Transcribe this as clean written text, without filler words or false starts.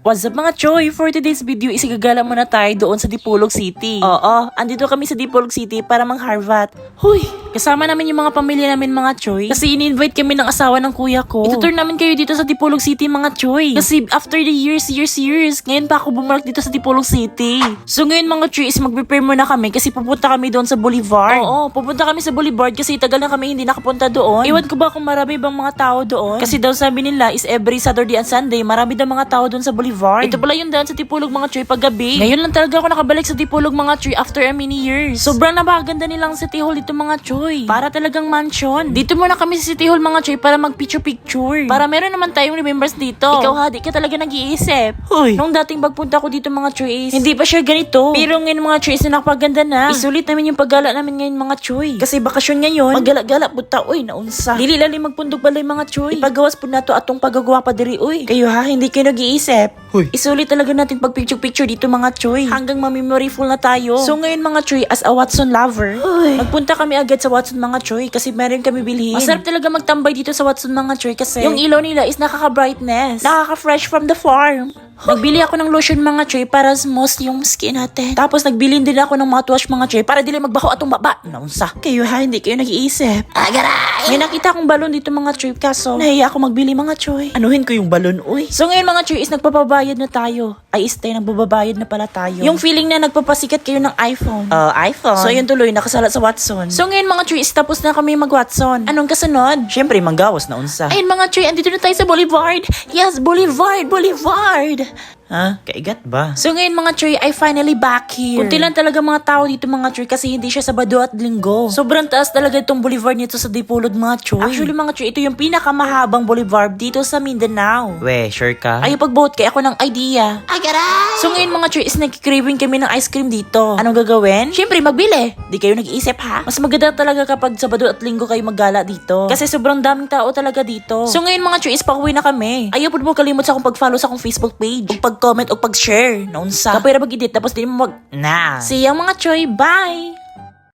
What's up mga Choy? For today's video, isigagala muna tayo doon sa Dipolog City. Oo, andito kami sa Dipolog City para mang-harvat. Huy! Kasama namin yung mga pamilya namin mga Choy. Kasi in-invite kami ng asawa ng kuya ko. Itutur namin kayo dito sa Dipolog City mga Choy. Kasi after the years, ngayon pa ako bumalik dito sa Dipolog City. So ngayon mga Choy is mag-prepare muna kami kasi pupunta kami doon sa Boulevard. Oo, pupunta kami sa Boulevard kasi tagal na kami hindi nakapunta doon. Iwan ko ba kung marami bang mga tao doon? Kasi daw sabi nila is every Saturday and Sunday, marami daw mga tao doon sa Boulevard. Ito pala yung daan sa Dipolog mga Choy paggabi. Ngayon lang talaga ako nakabalik sa Dipolog mga Choy after a many years. Sobrang napakaganda nilang City Hall dito mga Choy. Para talagang mansion. Dito muna kami sa City Hall mga Choy para mag-picture. Para meron naman tayong remembers dito. Ikaw ha, di ka talaga nag-iisip. Hoy. Nung dating pagpunta ko dito mga Choy is, hindi pa siya ganito. Pero ngayon mga Choy is na nakapaganda na. Isulit namin yung paggala namin ngayon mga Choy. Kasi bakasyon ngayon, maggala-gala puta. Uy, naunsa. Dili lali magpundog balay mga Choy. Ipagawas po na to atong pagagawa pa diri. Uy, kayo ha, hindi kayo nag-iisip. Hoy. Isulit talaga natin pag picture dito mga Choy. Hanggang ma-memoryful na tayo. So ngayon mga Choy, as a Watson lover, magpunta kami agad sa Watson mga Choy kasi meron kami bilhin. Masarap talaga magtambay dito sa Watson mga Choy kasi yung ilaw nila is nakaka-brightness. Nakaka-fresh from the farm. Nagbili ako ng lotion mga Choy para smooth yung skin natin. Tapos nagbili din ako ng mouthwash mga Choy para dili magbaho atong baba. Naunsa. Kayo ha, hindi kayo nag-iisip. Agaray! May nakita akong balon dito mga Choy kaso nahiya ako magbili mga Choy. Anuhin ko yung balon, uy. So ngayon mga Choy is nagpapabayad na tayo. Ay istay, nagbabayad na pala tayo. Yung feeling na nagpapasikat kayo ng iPhone. iPhone. So yun tuloy, nakasalat sa Watson. So ngayon mga Choy is tapos na kami mag-Watson. Anong kasunod? Siyempre, manggawas na unsa. Ayun mga Choy, andito na tayo sa Boulevard. Yes, Boulevard. Ha? Kaigat ba? So ngayon mga Choy, I finally back here. Kunti lang talaga mga tao dito mga Choy kasi hindi siya Sabado at Linggo. Sobrang taas talaga itong boulevard nito sa Dipolog mga Choy. Actually mga Choy, ito yung pinakamahabang boulevard dito sa Mindanao. We, sure ka? Ayaw pag-vote kaya ako ng idea. Agaray! So ngayon mga Choy is nag-craving kami ng ice cream dito. Anong gagawin? Siyempre magbili. Di kayo nag-iisip ha? Mas maganda talaga kapag Sabado at Linggo kayo maggala dito. Kasi sobrang daming tao talaga dito. So ngayon mga Choy is pauwi na kami. Ayaw po mo kalimot sa akong pag-follow sa akong Facebook page. Pag-comment o pag-share. Naunsa. Kapag na mag-edit tapos di mo Na. See you mga Choy. Bye!